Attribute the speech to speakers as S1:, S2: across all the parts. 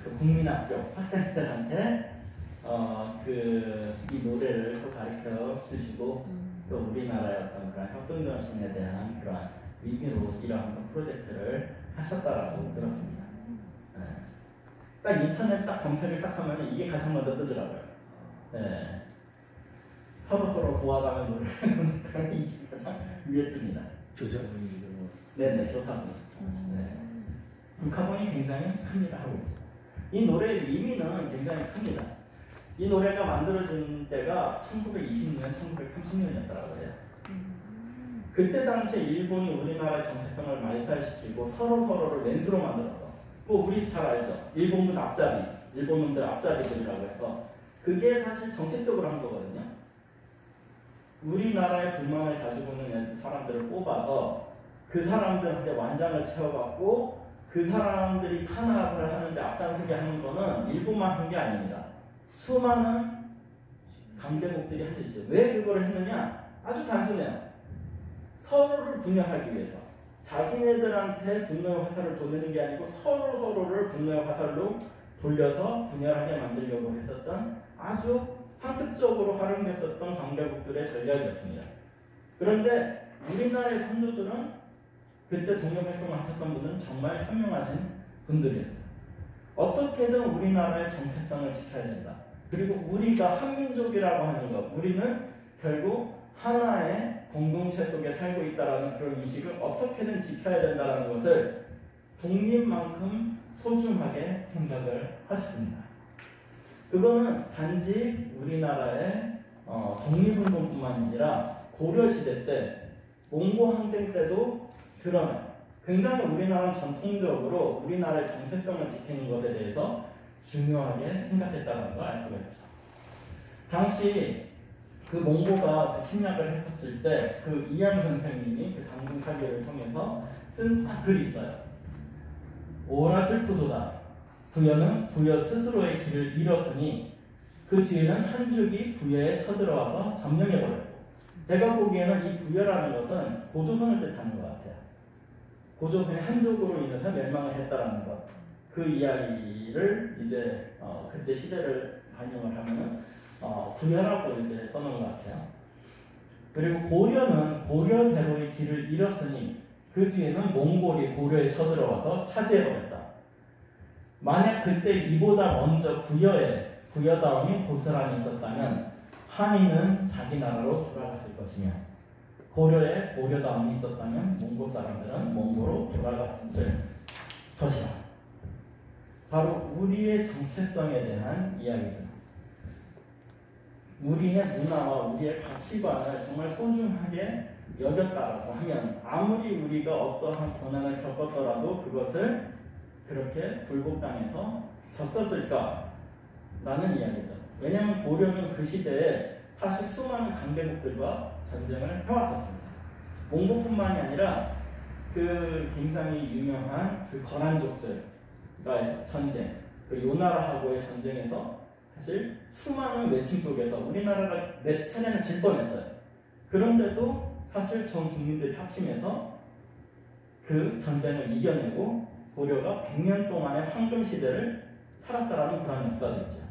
S1: 그 국민학교 학생들한테 이 노래를 또 가르쳐 주시고 또 우리나라의 어떤 그런 협동정신에 대한 그런 의미로 이러한 프로젝트를 하셨다라고 들었습니다. 네. 딱 인터넷 딱 검색을 딱 하면 이게 가장 먼저 뜨더라고요. 네. 서로 도와가며 노래하는 그런 이게 가장 위에 뜹니다.
S2: 교사분이
S1: 네네, 교사분. 네. 국화본이 굉장히 큽니다. 하고 있죠. 이 노래의 의미는 굉장히 큽니다. 이 노래가 만들어진 때가 1920년, 1930년이었더라고요. 그때 당시에 일본이 우리나라의 정체성을 말살시키고 서로를 렌즈로 만들어서, 뭐 우리 잘 알죠. 일본군 앞잡이, 일본놈들 앞잡이들이라고 해서 그게 사실 정책적으로 한 거거든요. 우리나라의 불만을 가지고 있는 사람들을 뽑아서 그 사람들한테 완장을 채워갖고 그 사람들이 탄압을 하는데 앞장서게 하는 거는 일본만 한 게 아닙니다. 수많은 강대국들이 한 짓이죠. 왜 그걸 했느냐? 아주 단순해요. 서로를 분열하기 위해서. 자기네들한테 분노의 화살을 돌리는 게 아니고 서로를 분노의 화살로 돌려서 분열하게 만들려고 했었던 아주 상습적으로 활용됐었던 강대국들의 전략이었습니다. 그런데 우리나라의 선조들은 그때 독립활동을 하셨던 분들은 정말 현명하신 분들이었죠. 어떻게든 우리나라의 정체성을 지켜야 된다. 그리고 우리가 한민족이라고 하는 것, 우리는 결국 하나의 공동체 속에 살고 있다는 그런 의식을 어떻게든 지켜야 된다는 것을 독립만큼 소중하게 생각을 하셨습니다. 그거는 단지 우리나라의 독립운동뿐만 아니라 고려시대 때 몽고 항쟁 때도 드러나요. 굉장히 우리나라는 전통적으로 우리나라의 정체성을 지키는 것에 대해서 중요하게 생각했다는 걸 알 수가 있죠. 당시 그 몽고가 그 침략을 했었을 때 그 이양 선생님이 그 당군사기를 통해서 쓴 글이 있어요. 오라 슬프도다. 부여는 부여 스스로의 길을 잃었으니 그 뒤에는 한족이 부여에 쳐들어와서 점령해버렸고, 제가 보기에는 이 부여라는 것은 고조선을 뜻하는 것 같아요. 고조선이 한족으로 인해서 멸망을 했다라는 것. 그 이야기를 이제 그때 시대를 반영을 하면은 부여라고 이제 써놓은 것 같아요. 그리고 고려는 고려대로의 길을 잃었으니 그 뒤에는 몽골이 고려에 쳐들어와서 차지해버렸다. 만약 그때 이보다 먼저 부여다움이 고스란히 있었다면 한인은 자기 나라로 돌아갔을 것이며, 고려에 고려다움이 있었다면 몽고 사람들은 몽고로 돌아갔을 것이다. 바로 우리의 정체성에 대한 이야기죠. 우리의 문화와 우리의 가치관을 정말 소중하게 여겼다라고 하면 아무리 우리가 어떠한 고난을 겪었더라도 그것을 그렇게 굴복당해서 졌었을까라는 이야기죠. 왜냐하면 고려는 그 시대에 사실 수많은 강대국들과 전쟁을 해왔었습니다. 몽고뿐만이 아니라 그 굉장히 유명한 그 거란족들과의 전쟁, 그 요나라하고의 전쟁에서 사실 수많은 외침 속에서 우리나라가 몇 차례나 질 뻔했어요. 그런데도 사실 전 국민들이 합심해서 그 전쟁을 이겨내고 고려가 100년 동안의 황금 시대를 살았다라는 그런 역사도 있죠.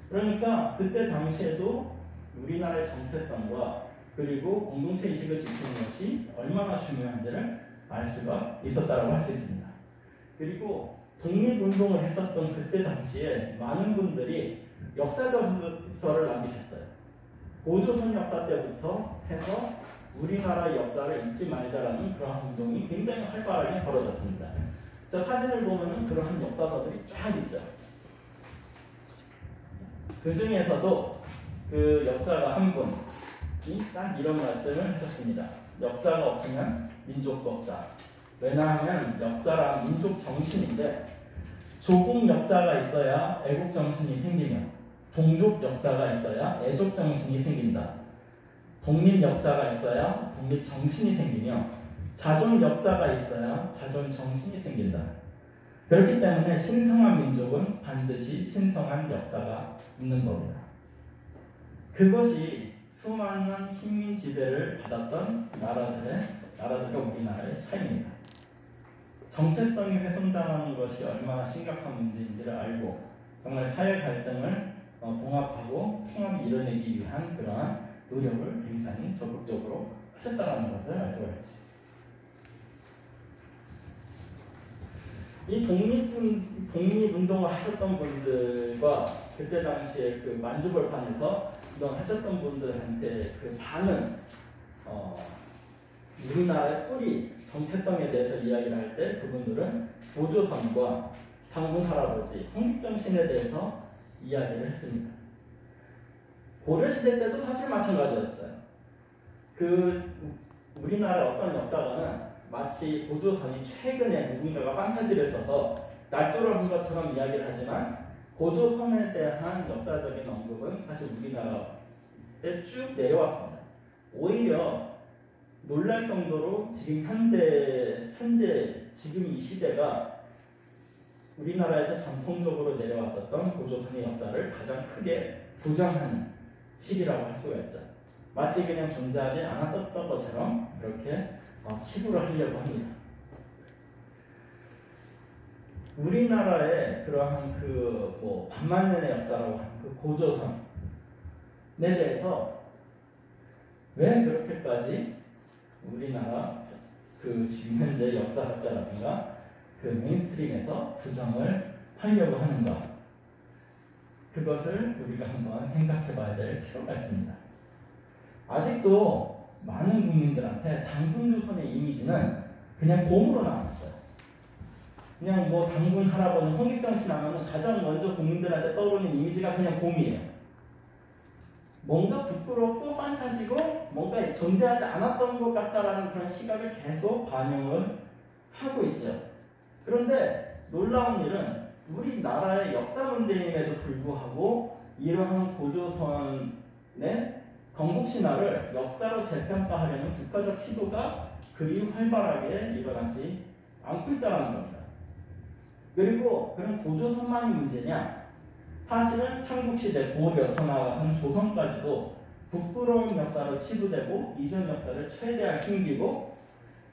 S1: 그러니까 그때 당시에도 우리나라의 정체성과 그리고 공동체 의식을 지키는 것이 얼마나 중요한지를 알 수가 있었다라고 할 수 있습니다. 그리고 독립운동을 했었던 그때 당시에 많은 분들이 역사저서를 남기셨어요. 고조선 역사 때부터 해서 우리나라의 역사를 잊지 말자라는 그러한 운동이 굉장히 활발하게 벌어졌습니다. 저 사진을 보면 그러한 역사서들이 쫙 있죠. 그 중에서도 그 역사가 한 분이 딱 이런 말씀을 하셨습니다. 역사가 없으면 민족도 없다. 왜냐하면 역사란 민족 정신인데 조국 역사가 있어야 애국 정신이 생기며 동족 역사가 있어야 애족 정신이 생긴다. 독립 역사가 있어야 독립 정신이 생기며 자존 역사가 있어야 자존 정신이 생긴다. 그렇기 때문에 신성한 민족은 반드시 신성한 역사가 있는 겁니다. 그것이 수많은 식민 지배를 받았던 나라들과 우리나라의 차이입니다. 정체성이 훼손당하는 것이 얼마나 심각한 문제인지를 알고 정말 사회 갈등을 봉합하고 통합을 이뤄내기 위한 그러한 노력을 굉장히 적극적으로 하셨다는 것을 알 수가 있죠. 이 독립운동을 하셨던 분들과 그때 당시에 그 만주벌판에서 이런 하셨던 분들한테 그 반은 우리나라의 뿌리 정체성에 대해서 이야기를 할 때 그분들은 고조선과 당군 할아버지 홍익정신에 대해서 이야기를 했습니다. 고려시대 때도 사실 마찬가지였어요. 우리나라 어떤 역사가는 마치 고조선이 최근에 누군가가 판타지를 써서 날조를 한 것처럼 이야기를 하지만 고조선에 대한 역사적인 언급은 사실 우리나라에 쭉 내려왔습니다. 오히려 놀랄 정도로 지금 현재 지금 이 시대가 우리나라에서 전통적으로 내려왔었던 고조선의 역사를 가장 크게 부정하는 시기라고 할 수가 있죠. 마치 그냥 존재하지 않았었던 것처럼 그렇게 치부를 하려고 합니다. 우리나라의 그러한 반만년의 역사라고 하는 그 고조선에 대해서 왜 그렇게까지 우리나라 지금 현재 역사학자라든가 메인스트림에서 부정을 하려고 하는가, 그것을 우리가 한번 생각해 봐야 될 필요가 있습니다. 아직도 많은 국민들한테 당군조선의 이미지는 그냥 곰으로 남았어요. 그냥 당군 할아버지 홍익정신 하면 가장 먼저 국민들한테 떠오르는 이미지가 그냥 곰이에요. 뭔가 부끄럽고 판타지고 뭔가 존재하지 않았던 것 같다라는 그런 시각을 계속 반영을 하고 있죠. 그런데 놀라운 일은 우리나라의 역사 문제임에도 불구하고 이러한 고조선의 건국신화를 역사로 재평가하려는 국가적 시도가 그리 활발하게 일어나지 않고 있다는 겁니다. 그리고 그런 고조선만이 문제냐? 사실은 삼국시대, 고려, 더 나아가서는 조선까지도 부끄러운 역사로 치부되고 이전 역사를 최대한 숨기고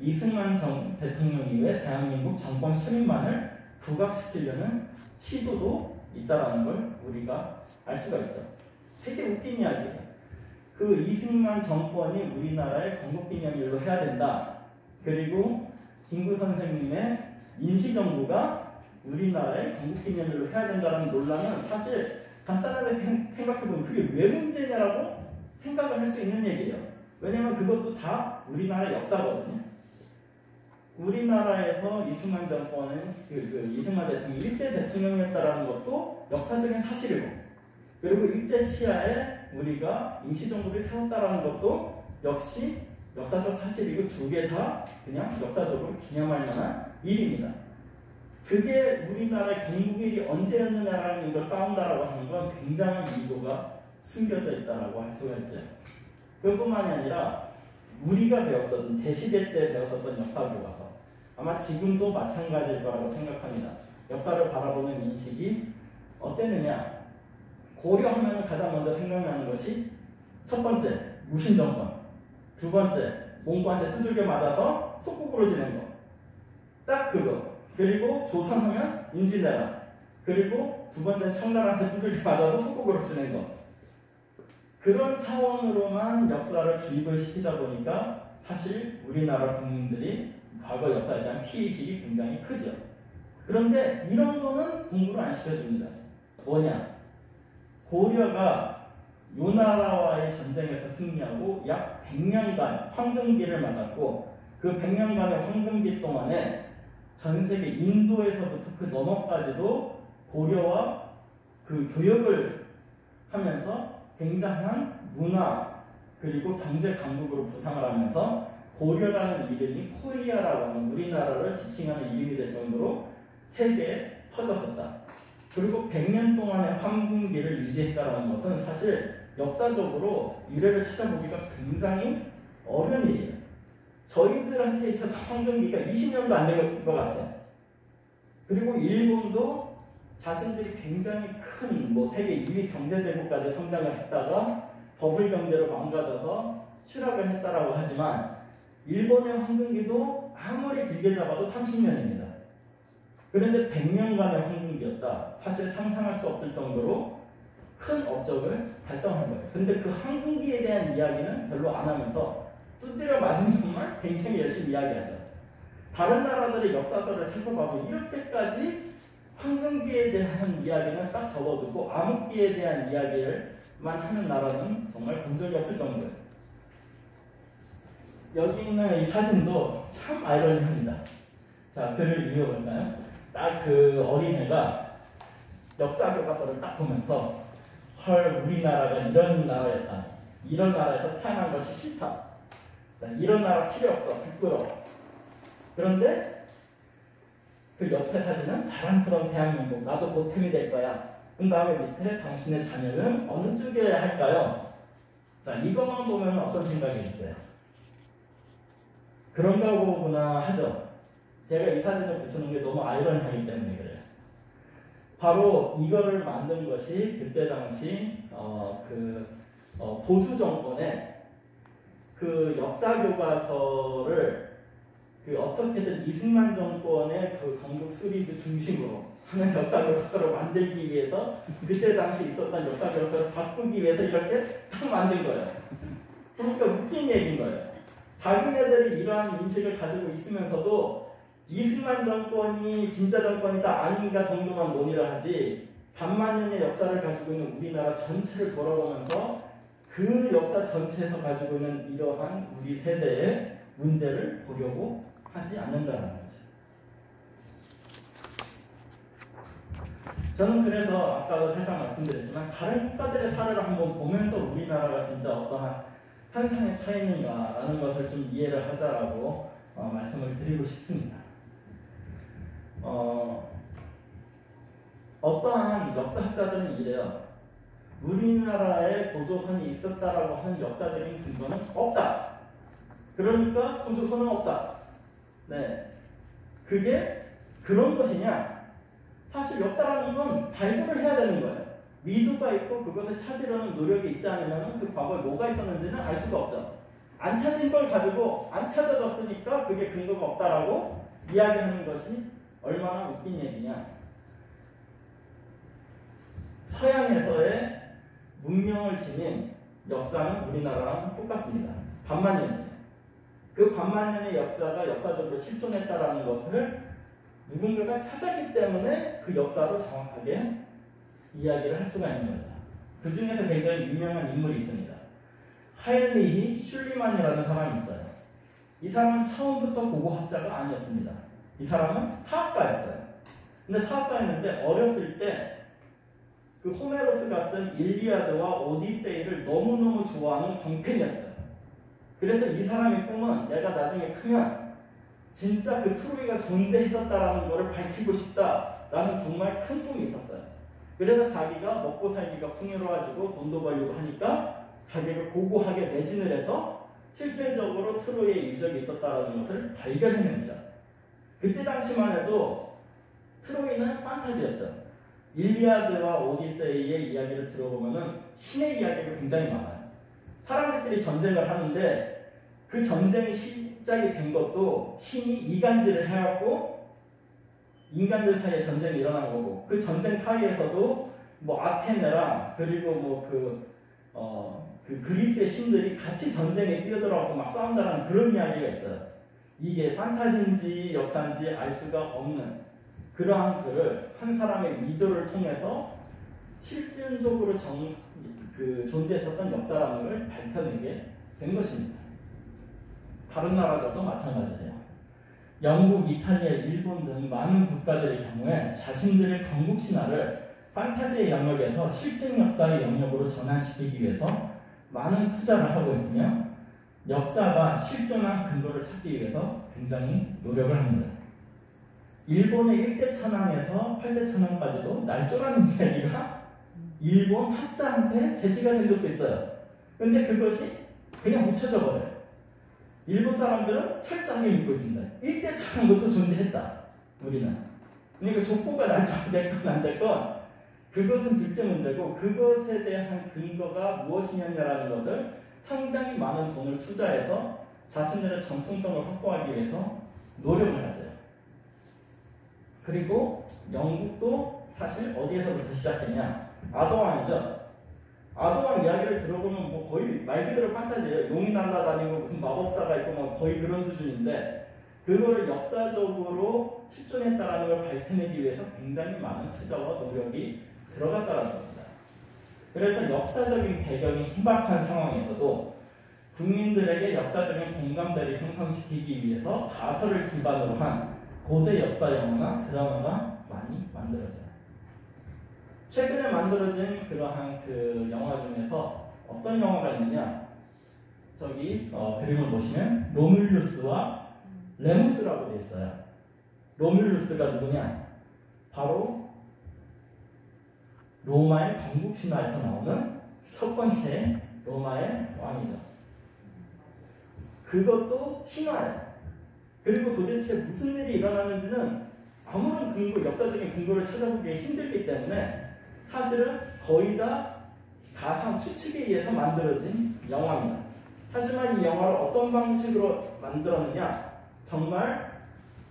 S1: 이승만 전 대통령 이후에 대한민국 정권 수립만을 부각시키려는 시도도 있다는 걸 우리가 알 수가 있죠. 되게 웃긴 이야기예요. 이승만 정권이 우리나라의 건국기념일로 해야 된다. 그리고 김구 선생님의 임시정부가 우리나라의 건국기념일로 해야 된다는 논란은 사실 간단하게 생각해보면 그게 왜 문제냐라고 생각을 할 수 있는 얘기예요. 왜냐하면 그것도 다 우리나라의 역사거든요. 우리나라에서 이승만 정권은 이승만 대통령이 1대 대통령이었다는 것도 역사적인 사실이고, 그리고 일제 치하에 우리가 임시정부를 세웠다는 것도 역시 역사적 사실이고, 두 개 다 그냥 역사적으로 기념할 만한 일입니다. 그게 우리나라의 건국일이 언제였느냐라는 걸 싸운다라고 하는 건 굉장한 의도가 숨겨져 있다라고 할 수가 있죠. 그뿐만이 아니라 우리가 배웠었던 대시대 때 배웠었던 역사 교과서, 아마 지금도 마찬가지일 거라고 생각합니다. 역사를 바라보는 인식이 어땠느냐? 고려하면 가장 먼저 생각나는 것이 첫 번째 무신정권, 두 번째 몽고한테 두들겨 맞아서 속구부러지는 거, 딱 그거. 그리고 조선하면 임진왜란, 그리고 두 번째 청나라한테 두들겨 맞아서 속구부러지는 거. 그런 차원으로만 역사를 주입을 시키다 보니까 사실 우리나라 국민들이 과거 역사에 대한 피해의식이 굉장히 크죠. 그런데 이런 거는 공부를 안 시켜줍니다. 뭐냐? 고려가 요나라와의 전쟁에서 승리하고 약 100년간 황금기를 맞았고, 그 100년간의 황금기 동안에 전 세계 인도에서부터 그 너머까지도 고려와 교역을 하면서 굉장한 문화 그리고 경제 강국으로 부상을 하면서 고려라는 이름이 코리아라고 하는 우리나라를 지칭하는 이름이 될 정도로 세계에 퍼졌었다. 그리고 100년 동안의 황금기를 유지했다는 것은 사실 역사적으로 유래를 찾아보기가 굉장히 어려운 일이에요. 저희들한테 있어서 황금기가 20년도 안 된 것 같아요. 그리고 일본도 자신들이 굉장히 큰 세계 2위 경제대국까지 성장을 했다가 버블 경제로 망가져서 추락을 했다라고 하지만 일본의 황금기도 아무리 길게 잡아도 30년입니다. 그런데 100년간의 황금기였다. 사실 상상할 수 없을 정도로 큰 업적을 달성한 거예요. 근데 그 황금기에 대한 이야기는 별로 안 하면서 두드려 맞은 것만 굉장히 열심히 이야기하죠. 다른 나라들의 역사서를 살펴봐도 이렇게까지 황금기에 대한 이야기는 싹 접어두고 암흑기에 대한 이야기를만 하는 나라는 정말 본 적이 없을 정도예요. 여기 있는 이 사진도 참 아이러니합니다. 자, 글을 읽어볼까요? 딱 그 어린애가 역사 교과서를 딱 보면서 헐, 우리나라가 이런 나라였다. 이런 나라에서 태어난 것이 싫다. 자, 이런 나라 필요 없어. 부끄러워. 그런데 그 옆에 사진은 자랑스러운 대한민국. 나도 보탬이 될 거야. 그 다음에 밑에 당신의 자녀는 어느 쪽에 할까요? 자, 이것만 보면 어떤 생각이 있어요? 그런가 보구나 하죠. 제가 이 사진을 붙여놓은 게 너무 아이러니하기 때문에 그래요. 바로 이거를 만든 것이 그때 당시 보수 정권의 그 역사 교과서를 어떻게든 이승만 정권의 그 건국 수립을 중심으로 하는 역사 교과서를 만들기 위해서 그때 당시 있었던 역사 교과서를 바꾸기 위해서 이렇게 딱 만든 거예요. 그러니까 웃긴 얘기인 거예요. 자기네들이 이러한 인식을 가지고 있으면서도 이승만 정권이 진짜 정권이다 아닌가 정도만 논의를 하지 반만 년의 역사를 가지고 있는 우리나라 전체를 돌아보면서 그 역사 전체에서 가지고 있는 이러한 우리 세대의 문제를 보려고 하지 않는다는 거죠. 저는 그래서 아까도 살짝 말씀드렸지만 다른 국가들의 사례를 한번 보면서 우리나라가 진짜 어떠한 현상에 처해 있는가라는 것을 좀 이해를 하자라고 말씀을 드리고 싶습니다. 어떠한 역사학자들은 이래요. 우리나라에 고조선이 있었다라고 하는 역사적인 근거는 없다. 그러니까 고조선은 없다. 네, 그게 그런 것이냐? 사실 역사라는 건 발굴을 해야 되는 거예요. 미두가 있고 그것을 찾으려는 노력이 있지 않으면 그 과거에 뭐가 있었는지는 알 수가 없죠. 안 찾은 걸 가지고 안 찾아졌으니까 그게 근거가 없다라고 이야기하는 것이 얼마나 웃긴 얘기냐. 서양에서의 문명을 지닌 역사는 우리나라랑 똑같습니다. 반만 년이에요. 그 반만 년의 역사가 역사적으로 실존했다라는 것을 누군가가 찾았기 때문에 그 역사로 정확하게 이야기를 할 수가 있는 거죠. 그 중에서 굉장히 유명한 인물이 있습니다. 하인리히 슐리만이라는 사람이 있어요. 이 사람은 처음부터 고고학자가 아니었습니다. 이 사람은 사학가였어요. 근데 사학가였는데 어렸을 때 그 호메로스가 쓴 일리아드와 오디세이를 너무너무 좋아하는 광팬이었어요. 그래서 이 사람의 꿈은 내가 나중에 크면 진짜 그 트로이가 존재했었다라는 것을 밝히고 싶다라는 정말 큰 꿈이 있었어요. 그래서 자기가 먹고 살기가 풍요로워지고 돈도 벌려고 하니까 자기가 고고하게 매진을 해서 실질적으로 트로이의 유적이 있었다는 것을 발견해냅니다. 그때 당시만 해도 트로이는 판타지였죠. 일리아드와 오디세이의 이야기를 들어보면 신의 이야기가 굉장히 많아요. 사람들끼리 전쟁을 하는데 그 전쟁이 시작이 된 것도 신이 이간질을 해갖고 인간들 사이에 전쟁이 일어난 거고 그 전쟁 사이에서도 뭐 아테네랑 그리고 그 그리스의 신들이 같이 전쟁에 뛰어들어가고 막 싸운다는 그런 이야기가 있어요. 이게 판타지인지 역사인지 알 수가 없는 그러한 글을 한 사람의 미도를 통해서 실질적으로 존재했었던 역사라는 걸 밝혀내게 된 것입니다. 다른 나라들도 마찬가지죠. 영국, 이탈리아, 일본 등 많은 국가들의 경우에 자신들의 건국 신화를 판타지의 영역에서 실증 역사의 영역으로 전환시키기 위해서 많은 투자를 하고 있으며 역사가 실존한 근거를 찾기 위해서 굉장히 노력을 합니다. 일본의 1대 천황에서 8대 천황까지도 날조라는 이야기가 일본 학자한테 제시가 된 적도 있어요. 근데 그것이 그냥 묻혀져 버려요. 일본 사람들은 철저하게 믿고 있습니다. 1대 천황부터 존재했다. 우리는. 그러니까 족보가 날조가 됐건 안 됐건 그것은 둘째 문제고 그것에 대한 근거가 무엇이냐라는 것을 상당히 많은 돈을 투자해서 자신들의 정통성을 확보하기 위해서 노력을 하죠. 그리고 영국도 사실 어디에서부터 시작했냐? 아도왕이죠. 아도왕 이야기를 들어보면 뭐 거의 말 그대로 판타지예요. 용이 날아다니고 무슨 마법사가 있고 뭐 거의 그런 수준인데 그거를 역사적으로 실존했다라는 걸 밝혀내기 위해서 굉장히 많은 투자와 노력이 들어갔다는 겁니다. 그래서 역사적인 배경이 희박한 상황에서도 국민들에게 역사적인 공감대를 형성시키기 위해서 가설을 기반으로 한 고대 역사 영화나 드라마가 많이 만들어져요. 최근에 만들어진 그러한 그 영화 중에서 어떤 영화가 있느냐? 저기 그림을 보시면 로뮬루스와 레무스라고 되어 있어요. 로뮬루스가 누구냐? 바로 로마의 건국 신화에서 나오는 첫 번째 로마의 왕이죠. 그것도 신화예요. 그리고 도대체 무슨 일이 일어나는지는 아무런 근거, 역사적인 근거를 찾아보기 힘들기 때문에 사실은 거의 다 가상 추측에 의해서 만들어진 영화입니다. 하지만 이 영화를 어떤 방식으로 만들었느냐? 정말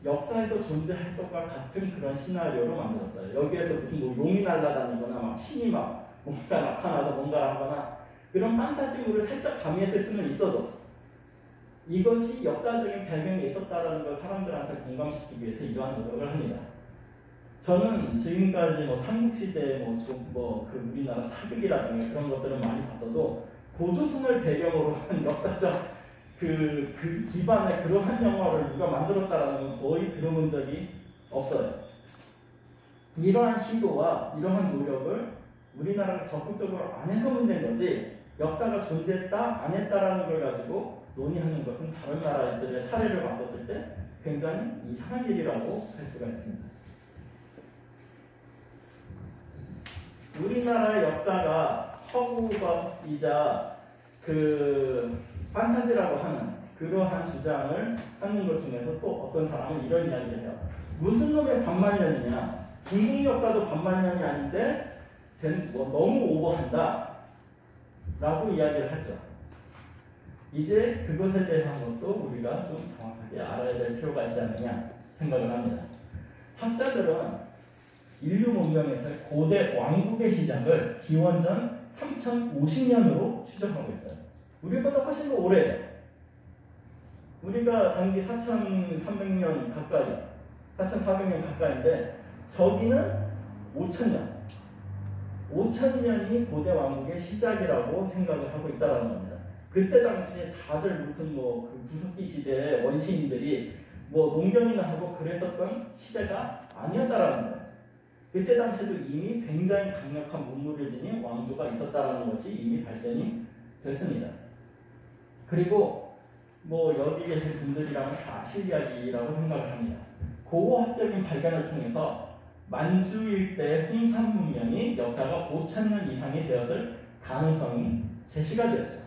S1: 역사에서 존재할 것과 같은 그런 시나리오로 만들었어요. 여기에서 무슨 뭐 용이 날아다니거나 막 신이 막 뭔가 나타나서 뭔가를 하거나 그런 판타지물을 살짝 가미했을 수는 있어도 이것이 역사적인 배경에 있었다는 걸 사람들한테 공감시키기 위해서 이러한 노력을 합니다. 저는 지금까지 뭐 삼국시대 그 우리나라 사극이라든가 그런 것들은 많이 봤어도 고조선을 배경으로 한 역사적 그 기반의 그러한 영화를 누가 만들었다라는 건 거의 들어본 적이 없어요. 이러한 시도와 이러한 노력을 우리나라가 적극적으로 안 해서 문제인 거지 역사가 존재했다 안 했다라는 걸 가지고 논의하는 것은 다른 나라들의 사례를 봤었을 때 굉장히 이상한 일이라고 할 수가 있습니다. 우리나라의 역사가 허구이자 그 판타지라고 하는 그러한 주장을 하는 것 중에서 또 어떤 사람은 이런 이야기를 해요. 무슨 놈의 반만년이냐? 중국 역사도 반만년이 아닌데 너무 오버한다 라고 이야기를 하죠. 이제 그것에 대한 것도 우리가 좀 정확하게 알아야 될 필요가 있지 않느냐 생각을 합니다. 학자들은 인류 문명에서의 고대 왕국의 시작을 기원전 3050년으로 추정하고 있어요. 우리보다 훨씬 더 오래돼요. 우리가 단기 4300년 가까이, 4400년 가까이인데 저기는 5000년. 5000년이 고대 왕국의 시작이라고 생각을 하고 있다는 겁니다. 그때 당시에 다들 무슨 그 구석기 시대의 원시인들이 농경이나 하고 그랬었던 시대가 아니었다라는 거예요. 그때 당시에도 이미 굉장히 강력한 문물을 지닌 왕조가 있었다라는 것이 이미 발견이 됐습니다. 그리고 여기 계신 분들이라면 다 아실 이야기라고 생각을 합니다. 고고학적인 발견을 통해서 만주 일대의 홍산 문명이 역사가 5000년 이상이 되었을 가능성이 제시가 되었죠.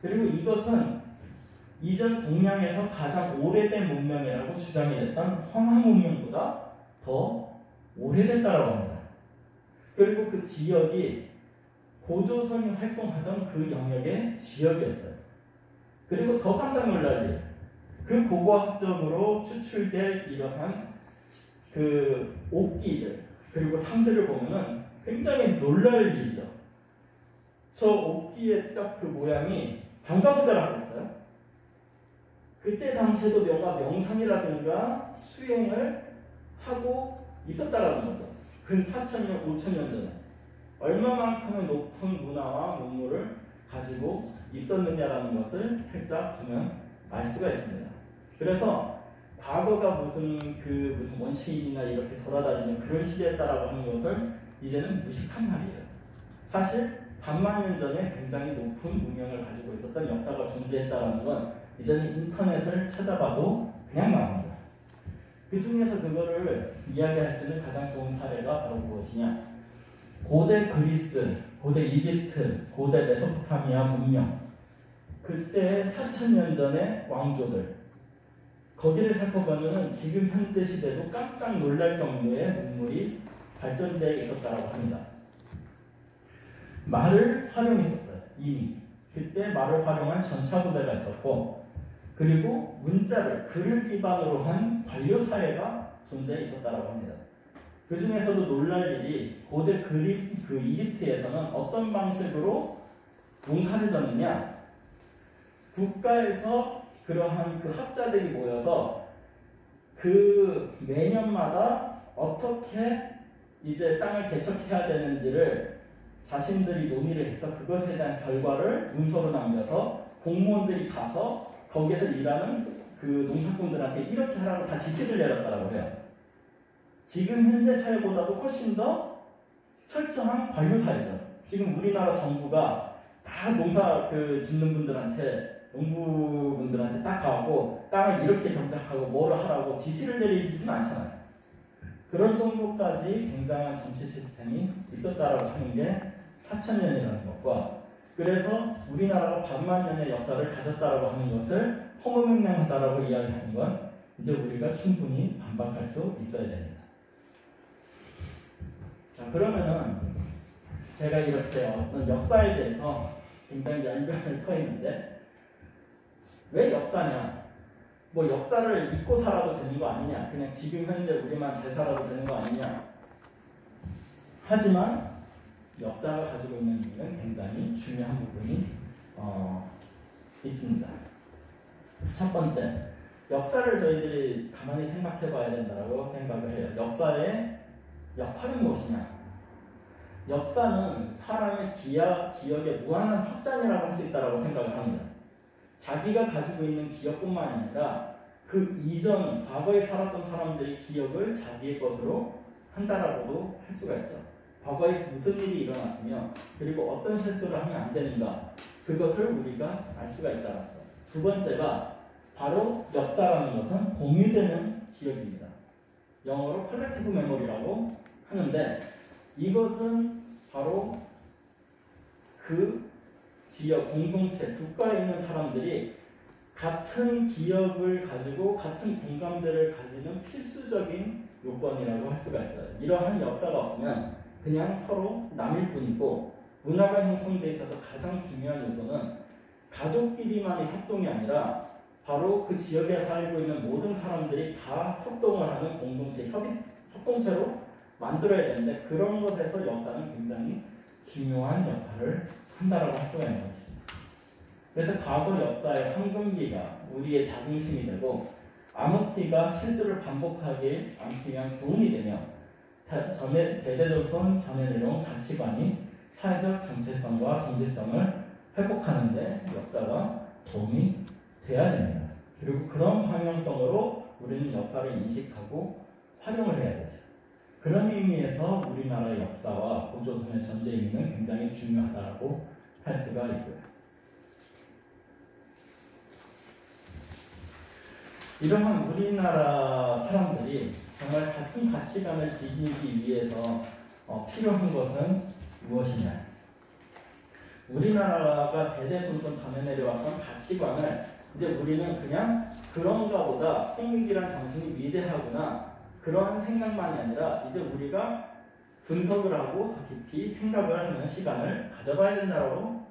S1: 그리고 이것은 이전 동양에서 가장 오래된 문명이라고 주장이 됐던 황하 문명보다 더 오래됐다라고 합니다. 그리고 그 지역이 고조선이 활동하던 그 영역의 지역이었어요. 그리고 더 깜짝 놀랄 일, 그 고고학적으로 추출될 이러한 그 옥기들 그리고 상들을 보면은 굉장히 놀랄 일이죠. 저 옥기의 딱 그 모양이 방가부자라고 했어요. 그때 당시에도 뭔가 명상이라든가 수행을 하고 있었다라는 거죠. 근 4000년, 5000년 전에 얼마만큼의 높은 문화와 문물을 가지고 있었느냐라는 것을 살짝 보면 알 수가 있습니다. 그래서 과거가 무슨 원시인이나 이렇게 돌아다니는 그런 시대였다라고 하는 것을 이제는 무식한 말이에요. 사실 반만 년 전에 굉장히 높은 문명을 가지고 있었던 역사가 존재했다라는 건 이제는 인터넷을 찾아봐도 그냥 나옵니다. 그 중에서 그거를 이야기할 수 있는 가장 좋은 사례가 바로 무엇이냐? 고대 그리스, 고대 이집트, 고대 메소포타미아 문명, 그때 4000년 전의 왕조들, 거기를 살펴보면 지금 현재 시대도 깜짝 놀랄 정도의 문물이 발전되어 있었다고 합니다. 말을 활용했었어요. 이미 그때 말을 활용한 전차부대가 있었고, 그리고 문자를 글을 기반으로 한 관료 사회가 존재에 있었다라고 합니다. 그 중에서도 놀랄 일이 고대 그 이집트에서는 어떤 방식으로 농사를 졌느냐, 국가에서 그러한 그 학자들이 모여서 그 매년마다 어떻게 이제 땅을 개척해야 되는지를 자신들이 논의를 해서 그것에 대한 결과를 문서로 남겨서 공무원들이 가서 거기에서 일하는 그 농사꾼들한테 이렇게 하라고 다 지시를 내렸다라고 해요. 지금 현재 사회보다도 훨씬 더 철저한 관료 사회죠. 지금 우리나라 정부가 다 농사 짓는 분들한테, 농부분들한테 딱 가고 땅을 이렇게 경작하고 뭐를 하라고 지시를 내리지는 않잖아요. 그런 정도까지 굉장한 정치 시스템이 있었다라고 하는 게 4,000년이라는 것과, 그래서 우리나라가 100만 년의 역사를 가졌다라고 하는 것을 허무맹랑하다라고 이야기하는 건 이제 우리가 충분히 반박할 수 있어야 됩니다. 자, 그러면은 제가 이렇게 어떤 역사에 대해서 굉장히 연변을 터있는데, 왜 역사냐? 뭐 역사를 잊고 살아도 되는 거 아니냐? 그냥 지금 현재 우리만 잘 살아도 되는 거 아니냐? 하지만 역사가 가지고 있는 의미는 굉장히 중요한 부분이 있습니다. 첫 번째, 역사를 저희들이 가만히 생각해 봐야 된다고 생각을 해요. 역사의 역할은 무엇이냐? 역사는 사람의 기억의 무한한 확장이라고 할 수 있다고 생각을 합니다. 자기가 가지고 있는 기억뿐만 아니라 그 이전, 과거에 살았던 사람들의 기억을 자기의 것으로 한다라고도 할 수가 있죠. 과거에 무슨 일이 일어났으며 그리고 어떤 실수를 하면 안 되는가, 그것을 우리가 알 수가 있다는 것. 두 번째가 바로 역사라는 것은 공유되는 기억입니다. 영어로 컬렉티브 메모리라고 하는데, 이것은 바로 그 지역, 공동체, 국가에 있는 사람들이 같은 기억을 가지고 같은 공감대를 가지는 필수적인 요건이라고 할 수가 있어요. 이러한 역사가 없으면 그냥 서로 남일 뿐이고, 문화가 형성되어 있어서 가장 중요한 요소는 가족끼리만의 협동이 아니라 바로 그 지역에 살고 있는 모든 사람들이 다 협동을 하는 공동체, 협동체로 만들어야 되는데, 그런 것에서 역사는 굉장히 중요한 역할을 한다라고 할 수가 있는 것이죠. 그래서 과거 역사의 황금기가 우리의 자긍심이 되고, 암흑기가 실수를 반복하지 않기 위한 교훈이 되며, 대대손 전해 내려온 가치관이 사회적 정체성과 동질성을 회복하는 데 역사가 도움이 돼야 됩니다. 그리고 그런 방향성으로 우리는 역사를 인식하고 활용을 해야 되죠. 그런 의미에서 우리나라의 역사와 고조선의 전쟁의는 굉장히 중요하다고 할 수가 있고요. 이러한 우리나라 사람들이 정말 같은 가치관을 지키기 위해서 필요한 것은 무엇이냐? 우리나라가 대대손손 전해 내려왔던 가치관을 이제 우리는 그냥 그런가 보다, 홍익이란 정신이 위대하구나, 그러한 생각만이 아니라 이제 우리가 분석을 하고 더 깊이 생각을 하는 시간을 가져봐야 된다고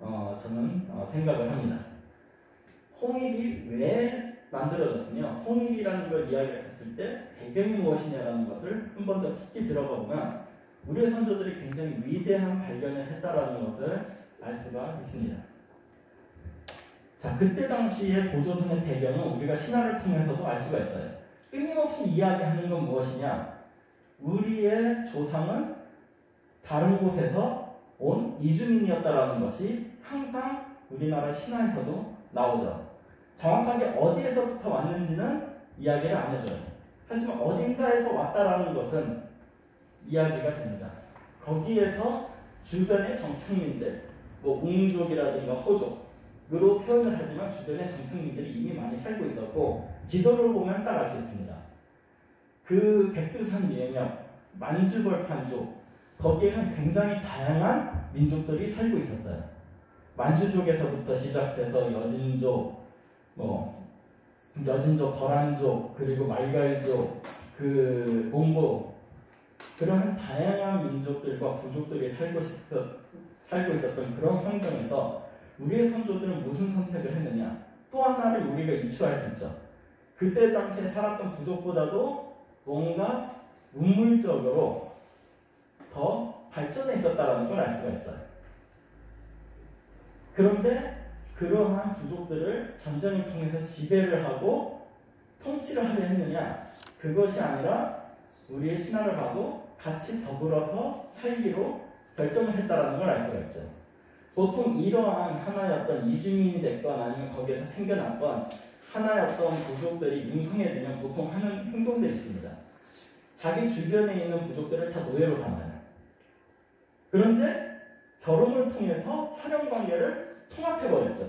S1: 저는 생각을 합니다. 홍익이 왜 만들어졌으며 홍익이라는 걸 이야기했었을 때 배경이 무엇이냐라는 것을 한 번 더 깊이 들어가 보면 우리의 선조들이 굉장히 위대한 발견을 했다라는 것을 알 수가 있습니다. 자, 그때 당시의 고조선의 배경은 우리가 신화를 통해서도 알 수가 있어요. 끊임없이 이야기하는 건 무엇이냐? 우리의 조상은 다른 곳에서 온 이주민이었다라는 것이 항상 우리나라 신화에서도 나오죠. 정확하게 어디에서부터 왔는지는 이야기를 안 해줘요. 하지만 어딘가에서 왔다라는 것은 이야기가 됩니다. 거기에서 주변의 정착민들, 뭐 웅족이라든가 호족으로 표현을 하지만 주변의 정착민들이 이미 많이 살고 있었고, 지도를 보면 딱 알 수 있습니다. 그 백두산 예역, 만주벌판족, 거기에는 굉장히 다양한 민족들이 살고 있었어요. 만주족에서부터 시작해서 여진족, 거란족, 그리고 말갈족, 몽고, 그러한 다양한 민족들과 부족들이 살고 있었던 그런 환경에서 우리의 선조들은 무슨 선택을 했느냐? 또 하나를 우리가 유추할 수 있죠. 그때 당시에 살았던 부족보다도 뭔가 문물적으로 더 발전해 있었다는 걸 알 수가 있어요. 그런데 그러한 부족들을 전쟁을 통해서 지배를 하고 통치를 하려 했느냐? 그것이 아니라 우리의 신화를 봐도 같이 더불어서 살기로 결정을 했다는 걸 알 수가 있죠. 보통 이러한 하나의 어떤 이주민이 됐건 아니면 거기에서 생겨났건 하나의 어떤 부족들이 융성해지면 보통 하는 행동들이 있습니다. 자기 주변에 있는 부족들을 다 노예로 삼아요. 그런데 결혼을 통해서 혈연관계를 통합해버렸죠.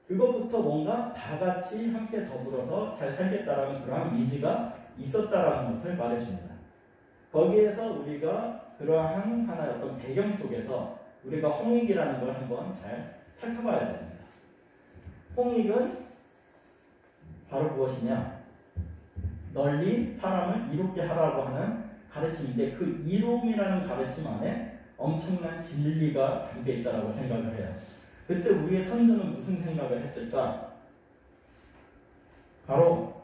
S1: 그것부터 뭔가 다 같이 함께 더불어서 잘 살겠다라는 그러한 의지가 있었다라는 것을 말해줍니다. 거기에서 우리가 그러한 하나의 어떤 배경 속에서 우리가 홍익이라는 걸 한번 잘 살펴봐야 됩니다. 홍익은 바로 무엇이냐? 널리 사람을 이롭게 하라고 하는 가르침인데 그 이로움이라는 가르침 안에 엄청난 진리가 담겨 있다고 생각을 해요. 그때 우리의 선조는 무슨 생각을 했을까? 바로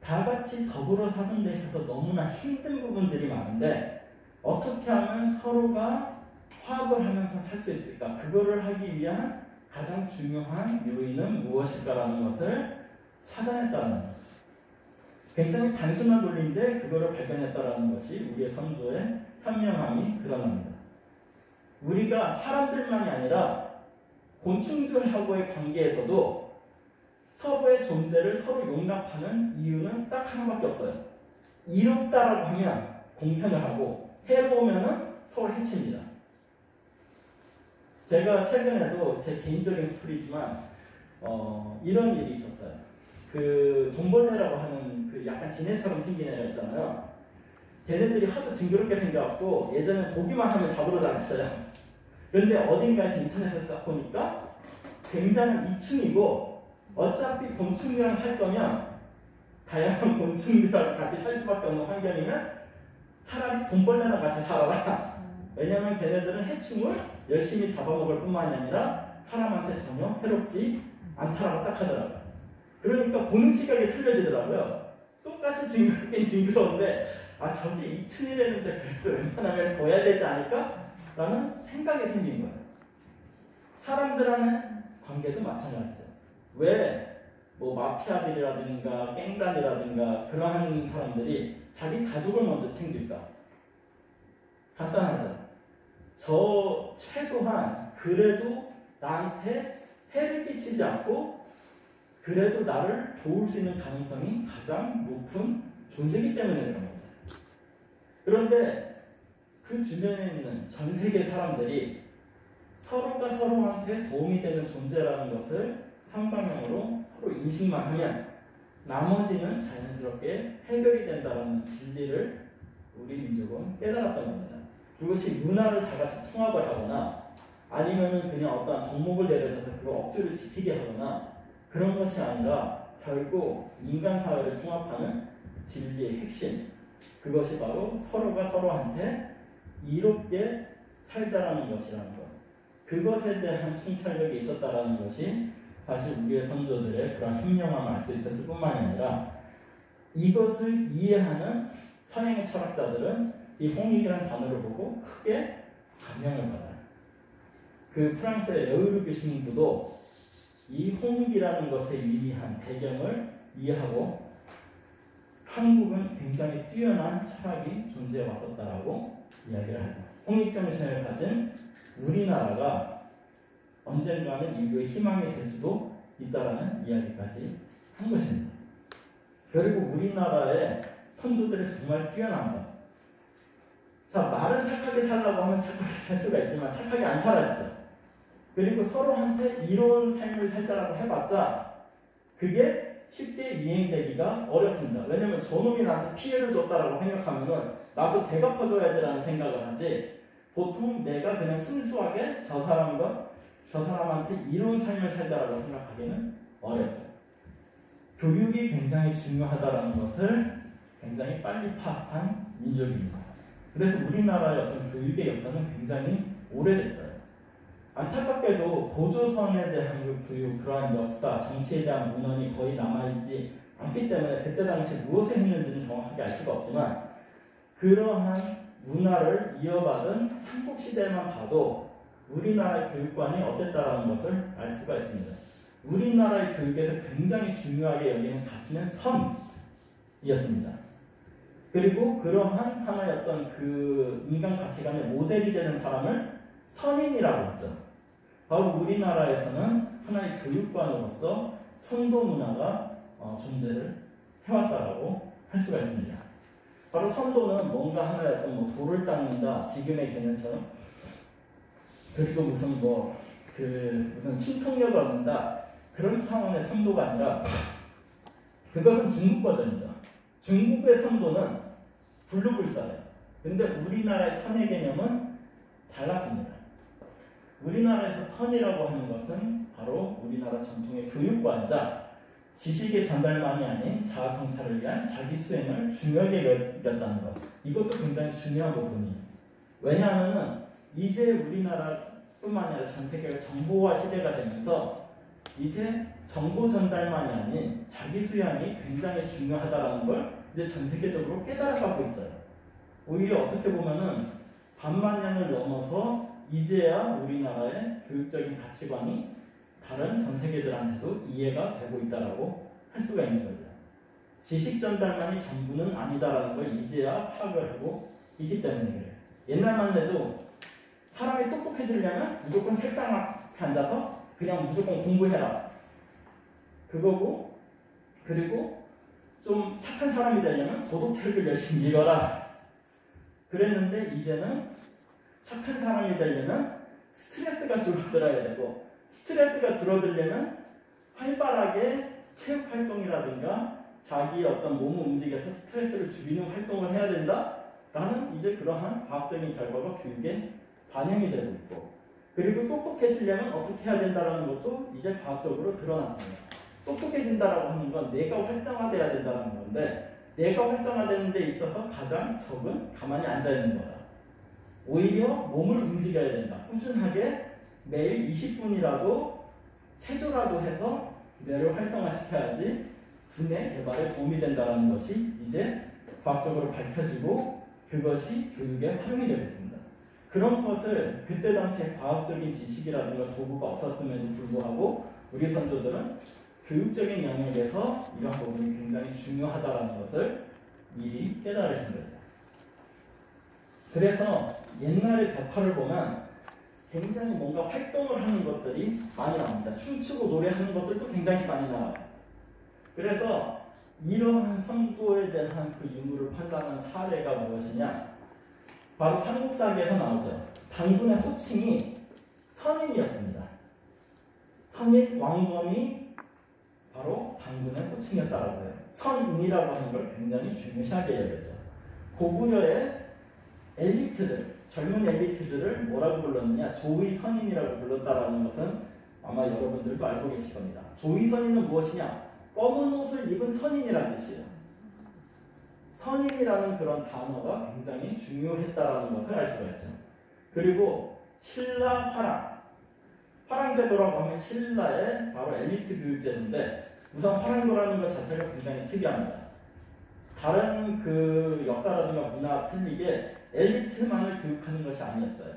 S1: 다 같이 더불어 사는 데 있어서 너무나 힘든 부분들이 많은데 어떻게 하면 서로가 화합을 하면서 살 수 있을까? 그거를 하기 위한 가장 중요한 요인은 무엇일까라는 것을 찾아냈다는 거죠. 굉장히 단순한 논리인데 그거를 발견했다는 것이 우리의 선조의 현명함이 드러납니다. 우리가 사람들만이 아니라 곤충들하고의 관계에서도 서로의 존재를 서로 용납하는 이유는 딱 하나밖에 없어요. 이롭다라고 하면 공생을 하고 해로우면 서로 해칩니다. 제가 최근에도 제 개인적인 스토리지만 이런 일이 있었어요. 그 돈벌레라고 하는 그 약간 지네처럼 생긴 애가 있잖아요. 걔네들이 하도 징그럽게 생겨갖고 예전에 보기만 하면 잡으러 다녔어요. 그런데 어딘가에서 인터넷에서 딱 보니까 굉장히 이충이고 어차피 곤충이랑 살 거면 다양한 곤충들하고 같이 살 수밖에 없는 환경이면 차라리 돈벌레랑 같이 살아라. 왜냐하면 걔네들은 해충을 열심히 잡아먹을 뿐만이 아니라 사람한테 전혀 해롭지 않다라고 딱 하더라고요. 그러니까 보는 시각이 틀려지더라고요. 똑같이 징그러운데 저게 이충이라는데 그래도 웬만하면 더 해야 되지 않을까? 라는 생각이 생긴 거예요. 사람들과의 관계도 마찬가지죠. 왜 뭐 마피아들이라든가 갱단이라든가 그러한 사람들이 자기 가족을 먼저 챙길까? 간단하죠. 저 최소한 그래도 나한테 해를 끼치지 않고 그래도 나를 도울 수 있는 가능성이 가장 높은 존재이기 때문에 그런 거죠. 그런데 그 주변에 있는 전 세계 사람들이 서로가 서로한테 도움이 되는 존재라는 것을 상방향으로 서로 인식만 하면 나머지는 자연스럽게 해결이 된다는 진리를 우리 민족은 깨달았던 겁니다. 그것이 문화를 다 같이 통합을 하거나 아니면은 그냥 어떤 덕목을 내려줘서 그거 억지로 지키게 하거나 그런 것이 아니라 결국 인간 사회를 통합하는 진리의 핵심, 그것이 바로 서로가 서로한테 이롭게 살자라는 것이라는 것. 그것에 대한 통찰력이 있었다라는 것이 사실 우리의 선조들의 그런 현명함을 알 수 있었을 뿐만이 아니라 이것을 이해하는 서양의 철학자들은 이 홍익이라는 단어를 보고 크게 감명을 받아요. 그 프랑스의 르누르 교수님도 이 홍익이라는 것에 의미한 배경을 이해하고 한국은 굉장히 뛰어난 철학이 존재해 왔었다라고 이야기를 하죠. 홍익 정신을 가진 우리나라가 언젠가는 인류의 희망이 될 수도 있다라는 이야기까지 한 것입니다. 그리고 우리나라의 선조들이 정말 뛰어난 것. 자, 말은 착하게 살라고 하면 착하게 살 수가 있지만 착하게 안 살아지죠. 그리고 서로한테 이로운 삶을 살자라고 해봤자 그게 쉽게 이행되기가 어렵습니다. 왜냐면 저놈이 나한테 피해를 줬다라고 생각하면은 나도 대갚아줘야지라는 생각을 하지 보통 내가 그냥 순수하게 저 사람한테 이로운 삶을 살자라고 생각하기는 어렵죠. 교육이 굉장히 중요하다는 것을 굉장히 빨리 파악한 민족입니다. 그래서 우리나라의 어떤 교육의 역사는 굉장히 오래됐어요. 안타깝게도 고조선에 대한 그 교육, 그러한 역사, 정치에 대한 문헌이 거의 남아있지 않기 때문에 그때 당시 무엇을 했는지는 정확하게 알 수가 없지만 그러한 문화를 이어받은 삼국시대만 봐도 우리나라의 교육관이 어땠다라는 것을 알 수가 있습니다. 우리나라의 교육에서 굉장히 중요하게 여기는 가치는 선이었습니다. 그리고 그러한 하나의 어떤 그 인간 가치관의 모델이 되는 사람을 선인이라고 했죠. 바로 우리나라에서는 하나의 교육관으로서 선도 문화가 존재를 해왔다라고 할 수가 있습니다. 바로 선도는 뭔가 하나의 어떤 뭐 돌을 닦는다 지금의 개념처럼 그리고 무슨 무슨 신통력을 얻는다 그런 차원의 선도가 아니라 그것은 중국 버전이죠. 중국의 선도는 불루불사예요. 근데 우리나라의 선의 개념은 달랐습니다. 우리나라에서 선이라고 하는 것은 바로 우리나라 전통의 교육관자 지식의 전달만이 아닌 자아 성찰을 위한 자기 수행을 중요하게 여겼다는 것. 이것도 굉장히 중요한 부분이에요. 왜냐하면 이제 우리나라뿐만 아니라 전 세계가 정보화 시대가 되면서 이제 정보 전달만이 아닌 자기 수양이 굉장히 중요하다는 걸 이제 전 세계적으로 깨달아가고 있어요. 오히려 어떻게 보면은 반만년을 넘어서 이제야 우리나라의 교육적인 가치관이 다른 전 세계들한테도 이해가 되고 있다라고 할 수가 있는 거죠. 지식 전달만이 전부는 아니다라는 걸 이제야 파악을 하고 있기 때문에 그래요. 옛날만 해도 사람이 똑똑해지려면 무조건 책상 앞에 앉아서 그냥 무조건 공부해라. 그거고 그리고 좀 착한 사람이 되려면 도덕책을 열심히 읽어라. 그랬는데 이제는 착한 사람이 되려면 스트레스가 줄어들어야 되고 스트레스가 줄어들려면 활발하게 체육활동이라든가 자기의 어떤 몸을 움직여서 스트레스를 줄이는 활동을 해야 된다라는 이제 그러한 과학적인 결과가 교육에 반영이 되고 있고 그리고 똑똑해지려면 어떻게 해야 된다는 것도 이제 과학적으로 드러났습니다. 똑똑해진다라고 하는 건 뇌가 활성화돼야 된다는 건데 뇌가 활성화되는 데 있어서 가장 적은 가만히 앉아있는 거다. 오히려 몸을 움직여야 된다. 꾸준하게 매일 20분이라도 체조라도 해서 뇌를 활성화시켜야지 두뇌 개발에 도움이 된다는 것이 이제 과학적으로 밝혀지고 그것이 교육에 활용이 되고 있습니다. 그런 것을 그때 당시에 과학적인 지식이라든가 도구가 없었음에도 불구하고 우리 선조들은 교육적인 영역에서 이런 부분이 굉장히 중요하다는 것을 미리 깨달으신 거죠. 그래서 옛날의 벽화를 보면 굉장히 뭔가 활동을 하는 것들이 많이 나옵니다. 춤추고 노래하는 것들도 굉장히 많이 나와요. 그래서 이러한 선구에 대한 그 유무를 판단한 사례가 무엇이냐? 바로 삼국사기에서 나오죠. 당군의 호칭이 선인이었습니다. 선인 왕검이 바로 당군의 호칭이었다라고 해요. 선인이라고 하는 걸 굉장히 중요시하게 여겼죠. 고구려의 엘리트들, 젊은 엘리트들을 뭐라고 불렀느냐? 조의선인이라고 불렀다라는 것은 아마 여러분들도 알고 계실 겁니다. 조의선인은 무엇이냐? 검은 옷을 입은 선인이라는 뜻이에요. 선인이라는 그런 단어가 굉장히 중요했다라는 것을 알 수가 있죠. 그리고 신라 화랑. 화랑제도라고 하면 신라의 바로 엘리트 교육제도인데 우선 화랑도라는 것 자체가 굉장히 특이합니다. 다른 그 역사라든가 문화와 틀리게 엘리트만을 교육하는 것이 아니었어요.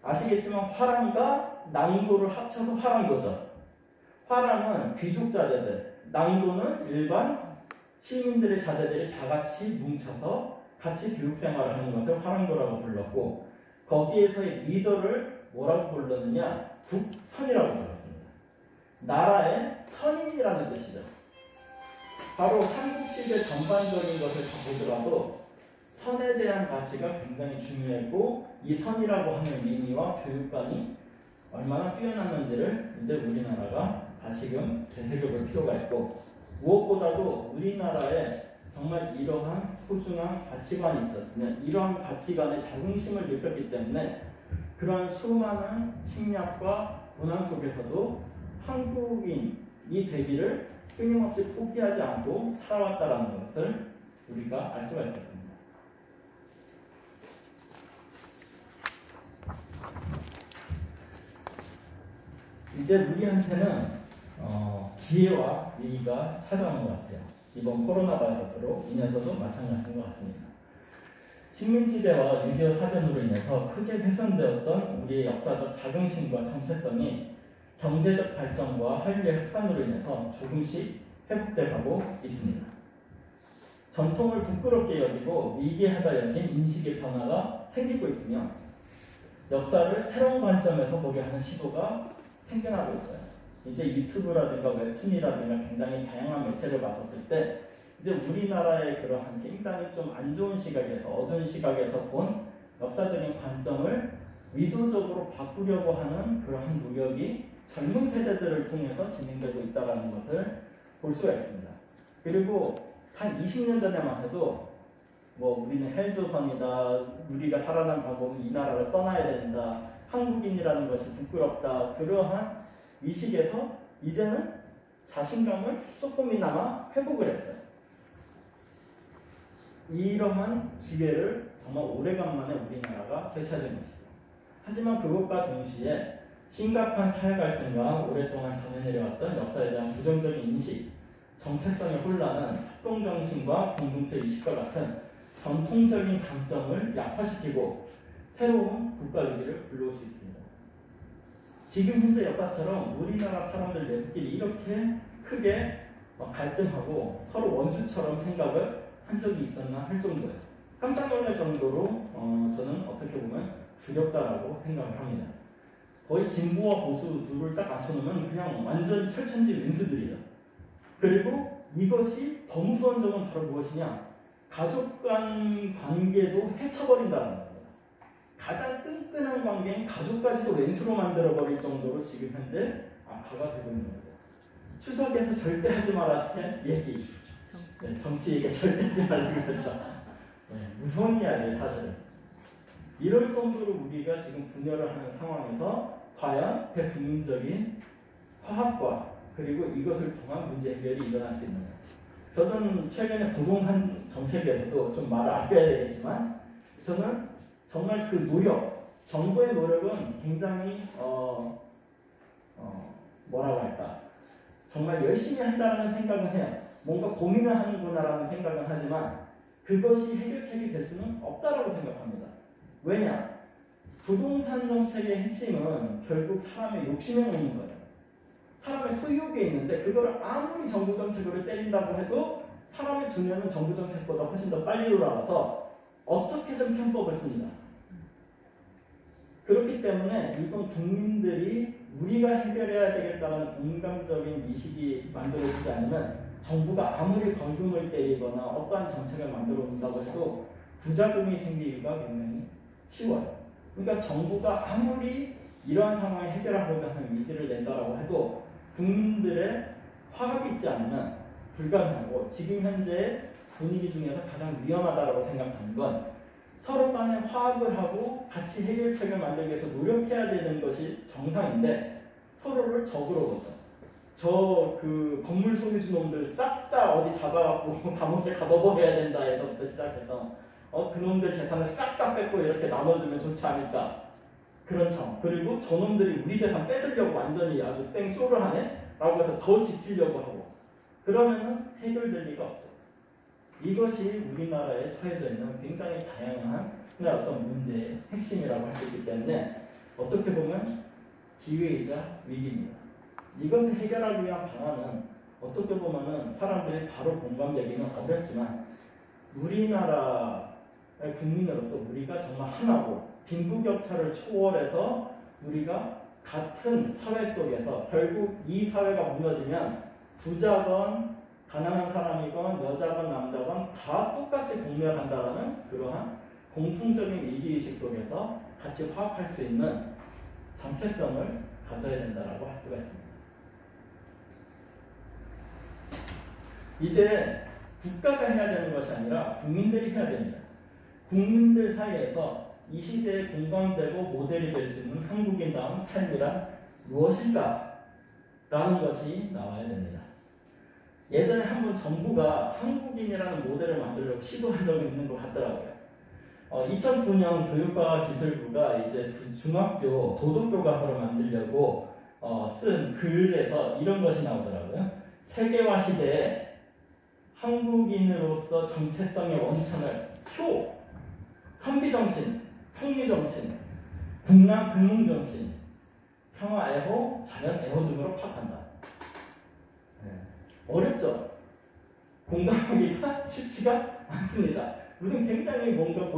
S1: 아시겠지만 화랑과 낭도를 합쳐서 화랑도죠. 화랑은 귀족 자제들, 낭도는 일반 시민들의 자제들이 다 같이 뭉쳐서 같이 교육 생활을 하는 것을 화랑도라고 불렀고 거기에서의 리더를 뭐라고 불렀느냐? 국선이라고 불렀습니다. 나라의 선인이라는 뜻이죠. 바로 삼국시대 전반적인 것을 다 보더라도 선에 대한 가치가 굉장히 중요했고 이 선이라고 하는 의미와 교육관이 얼마나 뛰어났는지를 이제 우리나라가 다시금 되새겨볼 필요가 있고 무엇보다도 우리나라에 정말 이러한 소중한 가치관이 있었으면 이러한 가치관에 자긍심을 느꼈기 때문에 그런 수많은 침략과 고난 속에서도 한국인이 되기를 끊임없이 포기하지 않고 살아왔다는 것을 우리가 알 수가 있었습니다. 이제 우리한테는 기회와 위기가 찾아오는 것 같아요. 이번 코로나 바이러스로 인해서도 마찬가지인 것 같습니다. 식민지배와 6.25 사변으로 인해서 크게 훼손되었던 우리의 역사적 자긍심과 정체성이 경제적 발전과 한류의 확산으로 인해서 조금씩 회복돼 가고 있습니다. 전통을 부끄럽게 여기고 미개하다 여긴 인식의 변화가 생기고 있으며 역사를 새로운 관점에서 보게 하는 시도가 생겨나고 있어요. 이제 유튜브라든가 웹툰이라든가 굉장히 다양한 매체를 봤었을 때 이제 우리나라의 그러한 굉장히 좀 안 좋은 시각에서 어두운 시각에서 본 역사적인 관점을 의도적으로 바꾸려고 하는 그러한 노력이 젊은 세대들을 통해서 진행되고 있다는 것을 볼 수가 있습니다. 그리고 한 20년 전에만 해도 뭐 우리는 헬조선이다, 우리가 살아난 방법은 이 나라를 떠나야 된다, 한국인이라는 것이 부끄럽다, 그러한 의식에서 이제는 자신감을 조금이나마 회복을 했어요. 이러한 기회를 정말 오래간만에 우리나라가 되찾은 것이죠. 하지만 그것과 동시에 심각한 사회 갈등과 오랫동안 전해내려왔던 역사에 대한 부정적인 인식, 정체성의 혼란은 협동정신과 공동체 의식과 같은 전통적인 강점을 약화시키고 새로운 국가 위기를 불러올 수 있습니다. 지금 현재 역사처럼 우리나라 사람들 내부끼리 이렇게 크게 갈등하고 서로 원수처럼 생각을 한 적이 있었나 할 정도예요. 깜짝 놀랄 정도로 저는 어떻게 보면 두렵다라고 생각을 합니다. 거의 진보와 보수 둘을 딱 맞춰놓으면 그냥 완전 철천지 왼수들이에요. 그리고 이것이 더 무서운 점은 바로 무엇이냐? 가족 간 관계도 해쳐버린다는 겁니다. 가장 끈끈한 관계인 가족까지도 왼수로 만들어버릴 정도로 지금 현재 악화가 되고 있는 거죠. 추석에서 절대 하지 말아야 할 얘기, 네, 정치 얘기 절대 하지 말라는 거죠. 네, 무서운 이야기예요, 사실은. 이럴 정도로 우리가 지금 분열을 하는 상황에서 과연 대국민적인 화합과 그리고 이것을 통한 문제 해결이 일어날 수 있느냐. 저는 최근에 부동산 정책에서도 좀 말을 아껴야 되겠지만 저는 정말 그 노력, 정부의 노력은 굉장히 뭐라고 할까, 정말 열심히 한다는 생각은 해요. 뭔가 고민을 하는구나라는 생각은 하지만 그것이 해결책이 될 수는 없다라고 생각합니다. 왜냐? 부동산 정책의 핵심은 결국 사람의 욕심에 있는 거예요. 사람의 소유욕에 있는데 그걸 아무리 정부 정책으로 때린다고 해도 사람의 두뇌는 정부 정책보다 훨씬 더 빨리 돌아와서 어떻게든 편법을 씁니다. 그렇기 때문에 이건 국민들이 우리가 해결해야 되겠다는 공감적인 의식이 만들어지지 않으면 정부가 아무리 벌금을 때리거나 어떠한 정책을 만들어 온다고 해도 부작용이 생기기가 굉장히 쉬워요. 그러니까 정부가 아무리 이러한 상황을 해결하고자 하는 의지를 낸다라고 해도 국민들의 화합이 있지 않으면 불가능하고, 지금 현재 분위기 중에서 가장 위험하다고 생각하는 건 서로 간에 화합을 하고 같이 해결책을 만들기 위해서 노력해야 되는 것이 정상인데 서로를 적으로 보죠. 저 그 건물 소유주 놈들 싹 다 어디 잡아갖고 감옥에 가둬버려야 된다 해서부터 시작해서 그놈들 재산을 싹 다 뺏고 이렇게 나눠주면 좋지 않을까, 그런 점. 그리고 저놈들이 우리 재산 빼들려고 완전히 아주 생쇼를 하네? 라고 해서 더 지키려고 하고, 그러면은 해결될 리가 없죠. 이것이 우리나라에 처해져 있는 굉장히 다양한 어떤 문제의 핵심이라고 할 수 있기 때문에 어떻게 보면 기회이자 위기입니다. 이것을 해결하기 위한 방안은 어떻게 보면은 사람들이 바로 공감되기는 어렵지만 우리나라의 국민으로서 우리가 정말 하나고 빈부격차를 초월해서 우리가 같은 사회 속에서 결국 이 사회가 무너지면 부자건 가난한 사람이건 여자건 남자건 다 똑같이 공멸한다는 그러한 공통적인 위기의식 속에서 같이 화합할 수 있는 정체성을 가져야 된다고 할 수가 있습니다. 이제 국가가 해야 되는 것이 아니라 국민들이 해야 됩니다. 국민들 사이에서 이 시대에 공감되고 모델이 될 수 있는 한국인다운 삶이란 무엇일까? 라는 것이 나와야 됩니다. 예전에 한번 정부가 한국인이라는 모델을 만들려고 시도한 적이 있는 것 같더라고요. 2009년 교육과기술부가 이제 중학교 도덕교과서를 만들려고 쓴 글에서 이런 것이 나오더라고요. 세계화 시대에 한국인으로서 정체성의 원천을 선비정신, 풍류정신, 국민정신, 평화애호, 자연애호 등으로 파악한다. 어렵죠? 공감하기가 쉽지가 않습니다. 무슨 굉장히 뭔가